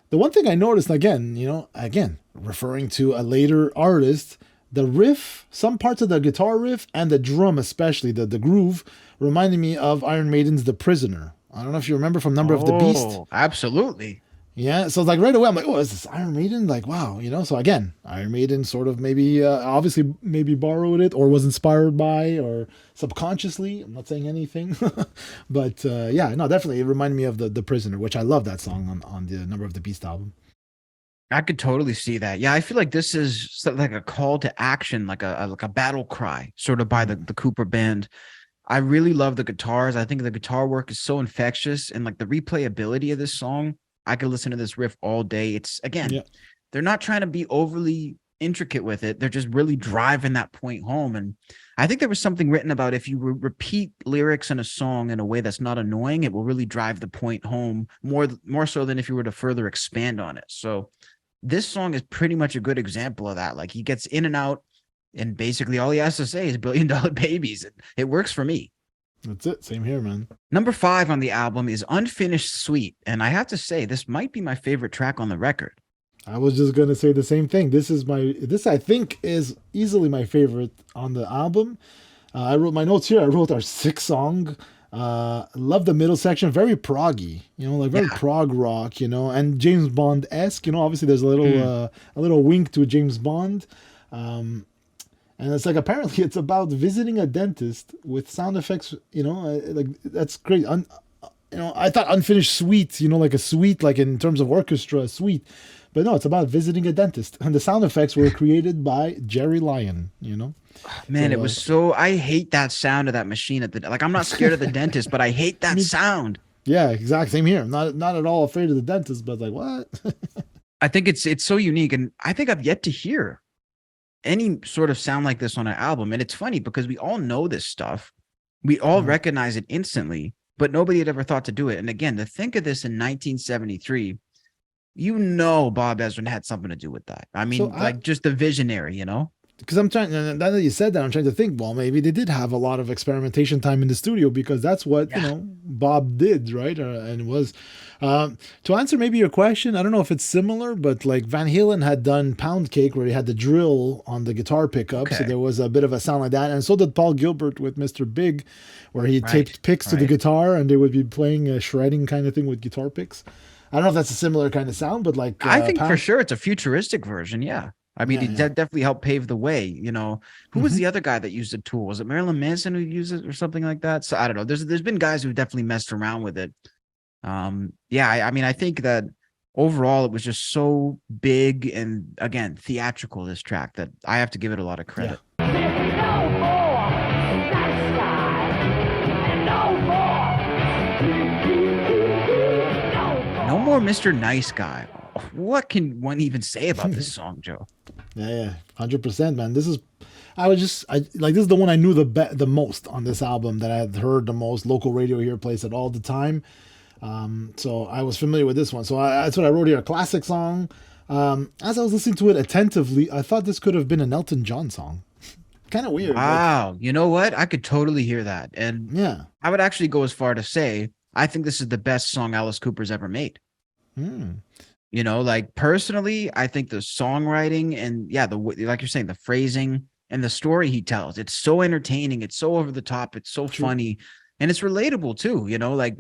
S2: The one thing I noticed again, referring to a later artist, the riff, some parts of the guitar riff and the drum, especially the groove, reminded me of Iron Maiden's "The Prisoner." I don't know if you remember from Number of the Beast.
S1: Absolutely.
S2: Yeah, so like right away, I'm like, oh, is this Iron Maiden? Like, wow, So again, Iron Maiden sort of maybe, obviously, maybe borrowed it or was inspired by or subconsciously. I'm not saying anything, but definitely, it reminded me of the Prisoner, which I love that song on the Number of the Beast album.
S1: I could totally see that. Yeah, I feel like this is like a call to action, like a battle cry, sort of by the Cooper band. I really love the guitars. I think the guitar work is so infectious, and like the replayability of this song. I could listen to this riff all day. It's they're not trying to be overly intricate with it. They're just really driving that point home. And I think there was something written about if you repeat lyrics in a song in a way that's not annoying, it will really drive the point home more so than if you were to further expand on it. So this song is pretty much a good example of that. Like he gets in and out, and basically all he has to say is $1 billion babies. It works for me.
S2: That's it. Same here, man.
S1: Number 5 on the album is Unfinished Suite. And I have to say, this might be my favorite track on the record.
S2: I was just going to say the same thing. This I think is easily my favorite on the album. I wrote my notes here. I wrote our 6th song. Love the middle section. Very proggy, like very prog rock, and James Bond-esque, obviously there's a little wink to James Bond. And it's like, apparently it's about visiting a dentist with sound effects, like that's great. I thought Unfinished Suite, like a suite, like in terms of orchestra suite, but no, it's about visiting a dentist. And the sound effects were created by Jerry Lyon,
S1: Man, it was so, I hate that sound of that machine like, I'm not scared of the dentist, but I hate that sound.
S2: Yeah, exactly. Same here. I'm not at all afraid of the dentist, but like, what?
S1: I think it's so unique. And I think I've yet to hear any sort of sound like this on an album. And it's funny because we all know this stuff. We all recognize it instantly, but nobody had ever thought to do it. And again, to think of this in 1973, Bob Ezrin had something to do with that. I mean, just the visionary,
S2: Because I'm trying, now that you said that, I'm trying to think, well, maybe they did have a lot of experimentation time in the studio because that's what, Bob did, right? And was, to answer maybe your question, I don't know if it's similar, but like Van Halen had done Pound Cake where he had the drill on the guitar pickup. So there was a bit of a sound like that. And so did Paul Gilbert with Mr. Big, where he taped picks to the guitar and they would be playing a shredding kind of thing with guitar picks. I don't know if that's a similar kind of sound, but like,
S1: I think for sure it's a futuristic version. Yeah. I mean, it definitely helped pave the way, Who was the other guy that used the tool? Was it Marilyn Manson who used it or something like that? So I don't know. There's been guys who definitely messed around with it. I mean, I think that overall it was just so big and, again, theatrical, this track, that I have to give it a lot of credit. No more Mr. Nice Guy. What can one even say about this song, Joe?
S2: Yeah, 100%, man. This is the one I knew the most on this album, that I had heard the most. Local radio here plays it all the time. So I was familiar with this one. So that's what I wrote here, a classic song. As I was listening to it attentively, I thought this could have been an Elton John song. Kind of weird.
S1: Wow. You know what? I could totally hear that. And I would actually go as far to say, I think this is the best song Alice Cooper's ever made. Like personally, I think the songwriting and like you're saying, the phrasing and the story he tells, it's so entertaining. It's so over the top. It's so funny, and it's relatable too. Like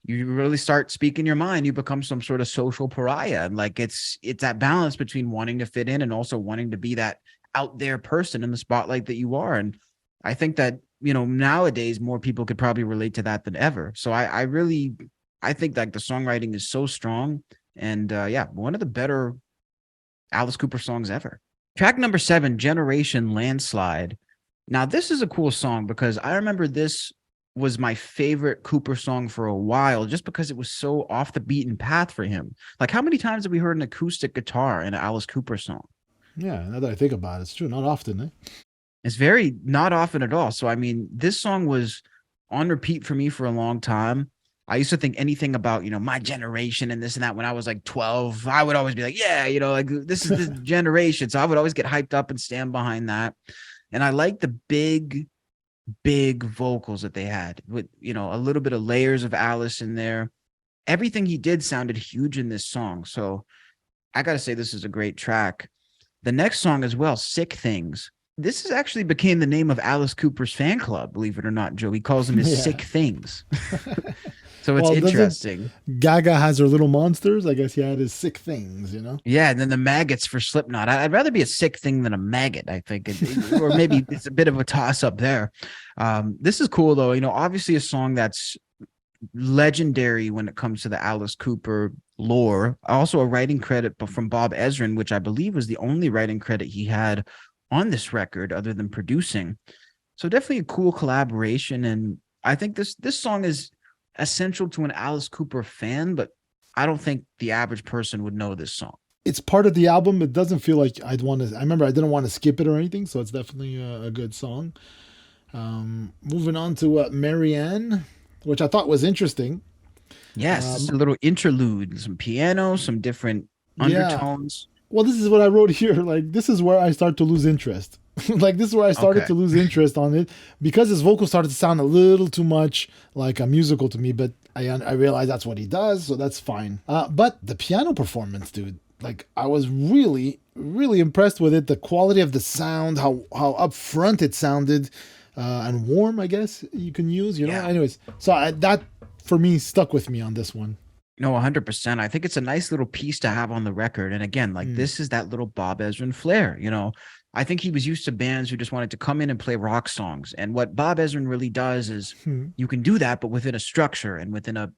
S1: you really start speaking your mind, you become some sort of social pariah. And like, it's that balance between wanting to fit in and also wanting to be that out there person in the spotlight that you are. And I think that, nowadays more people could probably relate to that than ever. So I think like the songwriting is so strong. And one of the better Alice Cooper songs ever. Track number 7, Generation Landslide. Now, this is a cool song because I remember this was my favorite Cooper song for a while, just because it was so off the beaten path for him. Like, how many times have we heard an acoustic guitar in an Alice Cooper song?
S2: Yeah, now that I think about it, it's true. Not often, eh?
S1: It's very not often at all. So, I mean, this song was on repeat for me for a long time. I used to think anything about, my generation and this and that when I was like 12. I would always be like, yeah, like this is the generation. So I would always get hyped up and stand behind that. And I like the big vocals that they had with, a little bit of layers of Alice in there. Everything he did sounded huge in this song. So I got to say, this is a great track. The next song as well, Sick Things. This is actually became the name of Alice Cooper's fan club, believe it or not, Joe. He calls them his Sick Things. So it's interesting.
S2: Gaga has her little monsters. I guess he had his Sick Things,
S1: Yeah, and then the maggots for Slipknot. I'd rather be a sick thing than a maggot, I think. Or maybe it's a bit of a toss-up there. This is cool, though. Obviously a song that's legendary when it comes to the Alice Cooper lore. Also a writing credit from Bob Ezrin, which I believe was the only writing credit he had on this record other than producing. So definitely a cool collaboration. And I think this song is essential to an Alice Cooper fan, but I don't think the average person would know this song.
S2: It's part of the album. It doesn't feel like I remember I didn't want to skip it or anything, so it's definitely a good song. Moving on to Marianne, which I thought was interesting.
S1: Yes, it's a little interlude, some piano, some different undertones.
S2: Yeah. Well, this is what I wrote here. Like, this is where I start to lose interest. Like, this is where I started to lose interest on it because his vocals started to sound a little too much like a musical to me, but I realized that's what he does, so that's fine. But the piano performance, dude, like, I was really, really impressed with it. The quality of the sound, how upfront it sounded, and warm, I guess you can use,
S1: Yeah.
S2: Anyways, so that, for me, stuck with me on this one.
S1: No, 100%. I think it's a nice little piece to have on the record. And again, like this is that little Bob Ezrin flair, I think he was used to bands who just wanted to come in and play rock songs. And what Bob Ezrin really does is you can do that, but within a structure and within a,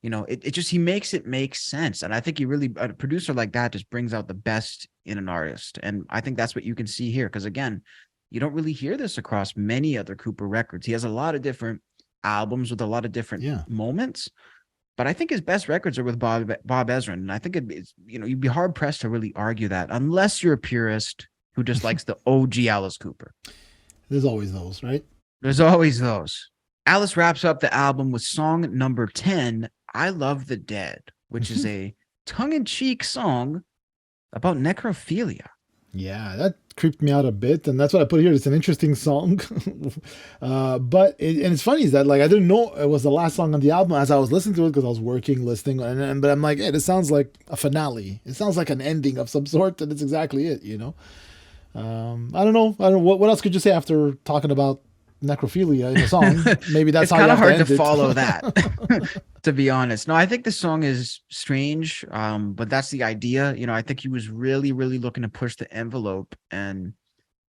S1: he makes it make sense. And I think a producer like that just brings out the best in an artist. And I think that's what you can see here. Because again, you don't really hear this across many other Cooper records. He has a lot of different albums with a lot of different moments. But I think his best records are with Bob Ezrin. And I think it's, you'd be hard pressed to really argue that unless you're a purist who just likes the OG Alice Cooper.
S2: There's always those, right?
S1: There's always those. Alice wraps up the album with song number 10, I Love the Dead, which is a tongue-in-cheek song about necrophilia.
S2: Yeah, that creeped me out a bit, and that's what I put here. It's an interesting song, but it's funny is that, like, I didn't know it was the last song on the album as I was listening to it because I was working, listening, but I'm like, hey, this sounds like a finale. It sounds like an ending of some sort, and it's exactly it, I don't know. What else could you say after talking about necrophilia in a song? Maybe that's how
S1: it's kind of hard
S2: to
S1: follow that. To be honest. No, I think the song is strange, but that's the idea. I think he was really, really looking to push the envelope, and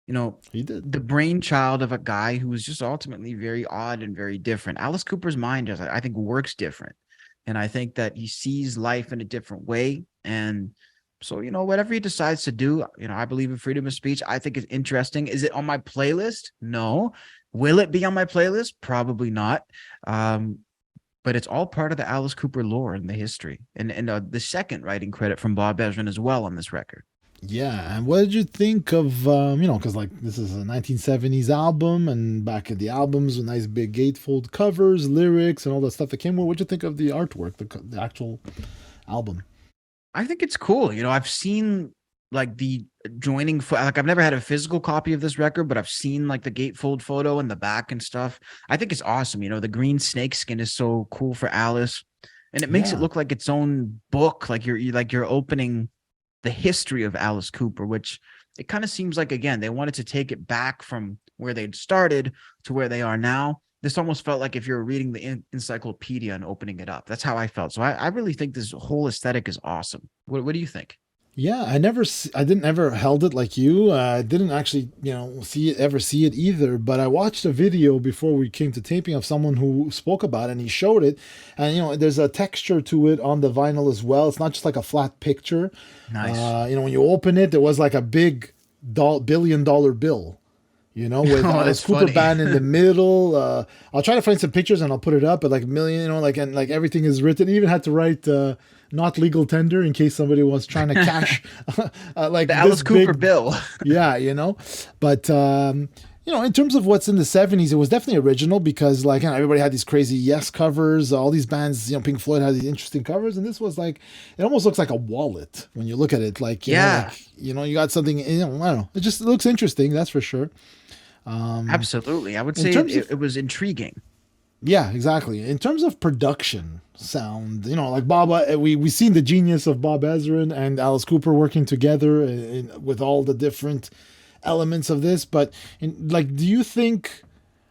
S2: he did.
S1: The brainchild of a guy who was just ultimately very odd and very different. Alice Cooper's mind just, I think, works different, and I think that he sees life in a different way. And so, whatever he decides to do, I believe in freedom of speech. I think it's interesting. Is it on my playlist? No. Will it be on my playlist? Probably not. But it's all part of the Alice Cooper lore and the history, and the second writing credit from Bob Ezrin as well on this record.
S2: Yeah, and what did you think of, because like this is a 1970s album, and back at the albums with nice big gatefold covers, lyrics, and all that stuff that came with. What did you think of the artwork, the actual album?
S1: I think it's cool. I've seen like the joining, like I've never had a physical copy of this record, but I've seen like the gatefold photo in the back and stuff. I think it's awesome. The green snakeskin is so cool for Alice, and it makes it look like its own book. Like you're opening the history of Alice Cooper, which it kind of seems like, again, they wanted to take it back from where they'd started to where they are now. This almost felt like if you're reading the encyclopedia and opening it up. That's how I felt. So I really think this whole aesthetic is awesome. What do you think?
S2: Yeah, I didn't ever held it like you. I didn't actually, see it either. But I watched a video before we came to taping of someone who spoke about it, and he showed it. And there's a texture to it on the vinyl as well. It's not just like a flat picture.
S1: Nice.
S2: When you open it, there was like a big $1 billion bill. With
S1: Oh,
S2: Alice
S1: that's
S2: Cooper
S1: funny.
S2: band in the middle. I'll try to find some pictures and I'll put it up. But like million, and like everything is written. He even had to write not legal tender in case somebody was trying to cash like
S1: The
S2: this
S1: Alice Cooper
S2: big.
S1: bill.
S2: Yeah, But in terms of what's in the '70s, it was definitely original because like everybody had these crazy Yes covers. All these bands, Pink Floyd had these interesting covers, and this was like it almost looks like a wallet when you look at it. Like
S1: Yeah,
S2: you got something. I don't know. It looks interesting. That's for sure.
S1: absolutely. I would
S2: In
S1: say
S2: terms of
S1: it was intriguing.
S2: Yeah, exactly. In terms of production sound, like Bob, we seen the genius of Bob Ezrin and Alice Cooper working together with all the different elements of this. But do you think,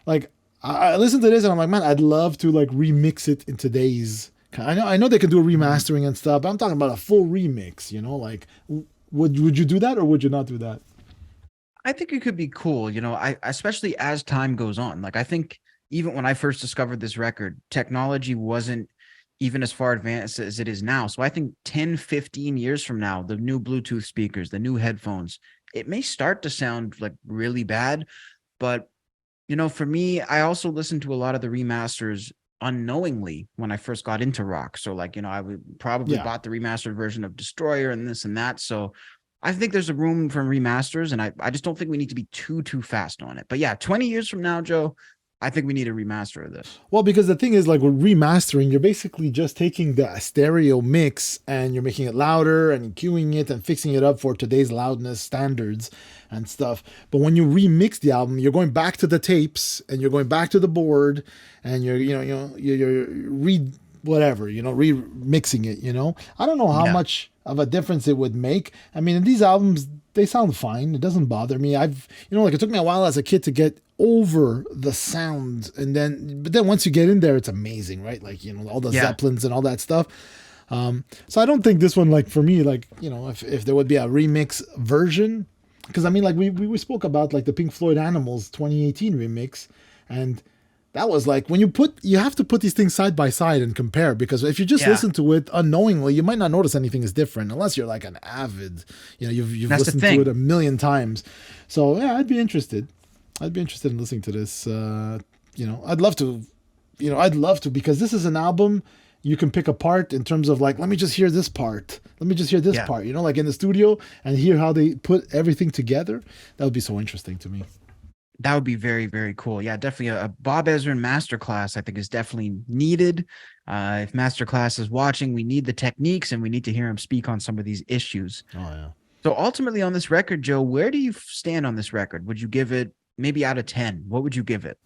S2: like, I listened to this and I'm like, man, I'd love to like remix it in today's. I know they can do a
S1: Mhm.
S2: remastering and stuff, but I'm talking about a full remix. Like, would you do that or would you not do that?
S1: I think it could be cool, I especially as time goes on. Like I think even when I first discovered this record, technology wasn't even as far advanced as it is now. So I think 10, 15 years from now, the new Bluetooth speakers, the new headphones, it may start to sound like really bad, but for me, I also listened to a lot of the remasters unknowingly when I first got into rock. So like, I would probably
S2: Yeah.
S1: bought the remastered version of Destroyer and this and that. So I think there's a room for remasters, and I just don't think we need to be too fast on it. But yeah, 20 years from now, Joe, I think we need a remaster of this.
S2: Well, because the thing is, like with remastering, you're basically just taking the stereo mix and you're making it louder and cueing it and fixing it up for today's loudness standards and stuff. But when you remix the album, you're going back to the tapes and you're going back to the board and you're whatever, remixing it. I don't know how
S1: Yeah.
S2: much of a difference it would make. I mean, in these albums, they sound fine. It doesn't bother me. Like it took me a while as a kid to get over the sound, but then once you get in there, it's amazing, right? Like all the
S1: Yeah.
S2: Zeppelins and all that stuff. So I don't think this one, like for me, like if there would be a remix version, because I mean, like we spoke about like the Pink Floyd Animals 2018 remix, and that was like when you have to put these things side by side and compare, because if you just
S1: Yeah.
S2: listen to it unknowingly, you might not notice anything is different unless you're like an avid, you've
S1: That's the
S2: listened to it
S1: thing.
S2: a million times. So yeah, I'd be interested. I'd be interested in listening to this. I'd love to, because this is an album you can pick apart in terms of like, let me just hear this part. Let me just hear this
S1: Yeah.
S2: part, like in the studio and hear how they put everything together. That would be so interesting to me.
S1: That would be very, very cool. Yeah, definitely a Bob Ezrin masterclass, I think, is definitely needed. If masterclass is watching, we need the techniques and we need to hear him speak on some of these issues.
S2: Oh, yeah.
S1: So ultimately on this record, Joe, where do you stand on this record? Would you give it maybe out of 10? What would you give it?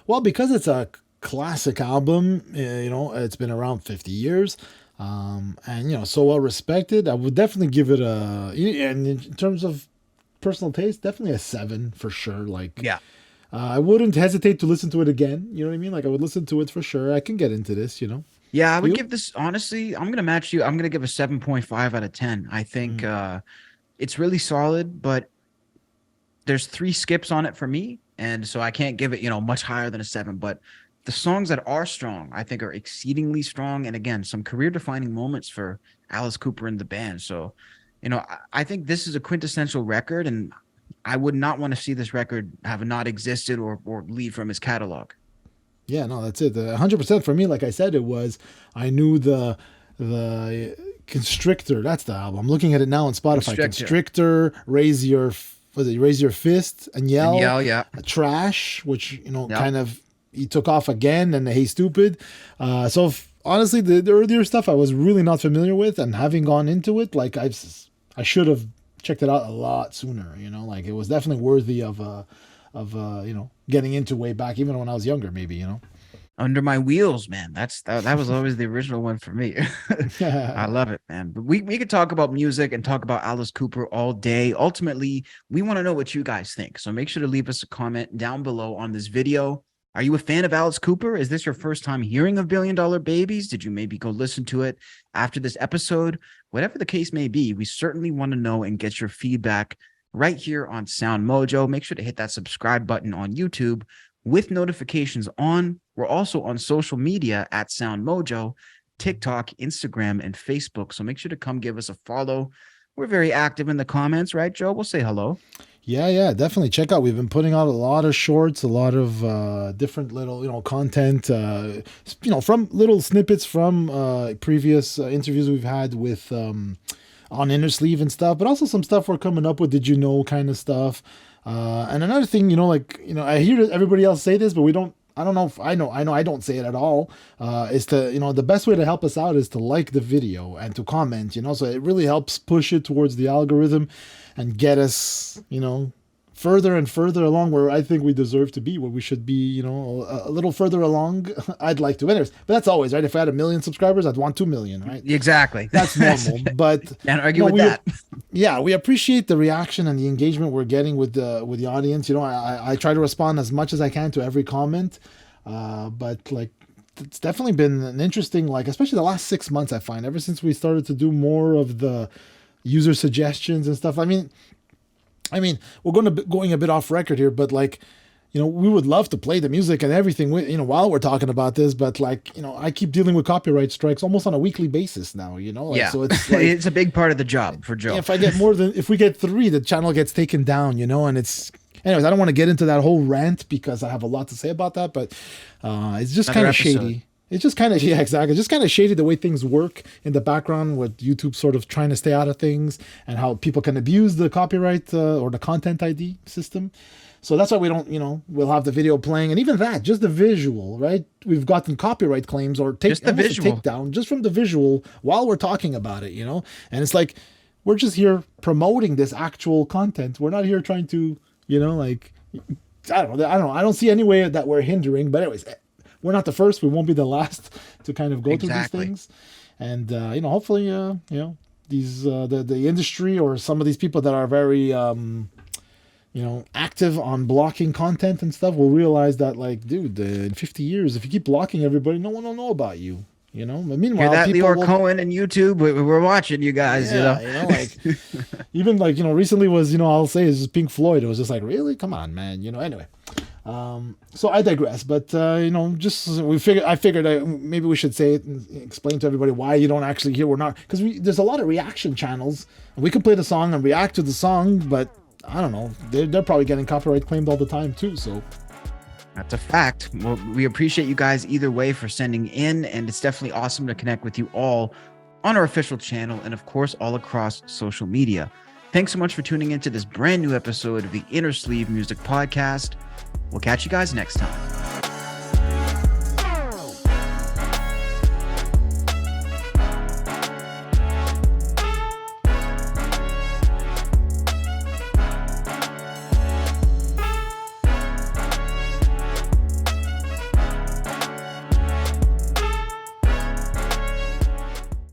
S2: Well, because it's a classic album, it's been around 50 years. And so well respected. I would definitely give it and in terms of personal taste, definitely a 7 for sure. Like,
S1: Yeah.
S2: I wouldn't hesitate to listen to it again. You know what I mean? Like, I would listen to it for sure. I can get into this.
S1: Yeah, I would
S2: You?
S1: give this, honestly, I'm going to match you. I'm going to give a 7.5 out of 10. I think
S2: Mm.
S1: it's really solid, but there's 3 skips on it for me. And so I can't give it, much higher than a 7. But the songs that are strong, I think are exceedingly strong. And again, some career defining moments for Alice Cooper and the band. So, I think this is a quintessential record. And I would not want to see this record have not existed or leave from his catalog.
S2: Yeah, no, that's it. 100% for me, like I said, I knew the Constrictor. That's the album. I'm looking at it now on Spotify.
S1: Constrictor.
S2: Constrictor, Raise Your Fist and
S1: And
S2: Yell.
S1: yeah.
S2: Trash, which
S1: Yep.
S2: kind of he took off again, and the Hey Stupid. Honestly, the earlier stuff I was really not familiar with, and having gone into it, like I should have checked it out a lot sooner. Like it was definitely worthy of getting into way back, even when I was younger, maybe.
S1: Under My Wheels, man. That was always the original one for me. I love it, man. But we could talk about music and talk about Alice Cooper all day. Ultimately, we want to know what you guys think. So make sure to leave us a comment down below on this video. Are you a fan of Alice Cooper? Is this your first time hearing of Billion Dollar Babies? Did you maybe go listen to it after this episode? Whatever the case may be, we certainly want to know and get your feedback right here on SoundMojo. Make sure to hit that subscribe button on YouTube with notifications on. We're also on social media at SoundMojo, TikTok, Instagram, and Facebook. So make sure to come give us a follow. We're very active in the comments, right, Joe? We'll say hello.
S2: Yeah, definitely. Check out. We've been putting out a lot of shorts, a lot of different little, content, from little snippets from previous interviews we've had with on Inner Sleeve and stuff, but also some stuff we're coming up with. Did you know kind of stuff? And another thing, I hear everybody else say this, but we don't. I don't know if I know I don't say it at all. Is to, the best way to help us out is to like the video and to comment, so it really helps push it towards the algorithm and get us, further and further along where I think we deserve to be, where we should be, a little further along. I'd like to. Anyways, but that's always right. If I had 1 million subscribers, I'd want 2 million, right?
S1: Exactly.
S2: That's normal. But
S1: can't argue with that.
S2: Yeah, we appreciate the reaction and the engagement we're getting with the audience. I try to respond as much as I can to every comment, but it's definitely been an interesting, especially the last 6 months. I find ever since we started to do more of the user suggestions and stuff. I mean, we're going a bit off record here, but we would love to play the music and everything, while we're talking about this, but I keep dealing with copyright strikes almost on a weekly basis now,
S1: yeah.
S2: So it's
S1: it's a big part of the job for Joe.
S2: If we get 3, the channel gets taken down, and it's, anyways, I don't want to get into that whole rant because I have a lot to say about that, but it's just kind of shady. It's just kind of, yeah, exactly. It's just kind of shady the way things work in the background with YouTube sort of trying to stay out of things and how people can abuse the copyright or the content ID system. So that's why we don't, we'll have the video playing, and even that, just the visual, right? We've gotten copyright claims or takedown just from the visual while we're talking about it, and it's we're just here promoting this actual content. We're not here trying to, I don't know. I don't see any way that we're hindering, but anyways, we're not the first. We won't be the last to kind of go through these things. And, hopefully, these, the industry or some of these people that are very, active on blocking content and stuff will realize that, dude, in 50 years, if you keep blocking everybody, no one will know about you. But meanwhile,
S1: that Lior Cohen and YouTube, we're watching you guys.
S2: Even recently was, I'll say is Pink Floyd. It was just really, come on, man. Anyway. So I digress, but I figured maybe we should say it and explain to everybody why you don't actually hear. We're not, because there's a lot of reaction channels, and we can play the song and react to the song, but I don't know, they're probably getting copyright claimed all the time too. So.
S1: That's a fact. Well, we appreciate you guys either way for sending in, and it's definitely awesome to connect with you all on our official channel and, of course, all across social media. Thanks so much for tuning into this brand new episode of the Inner Sleeve Music Podcast. We'll catch you guys next time.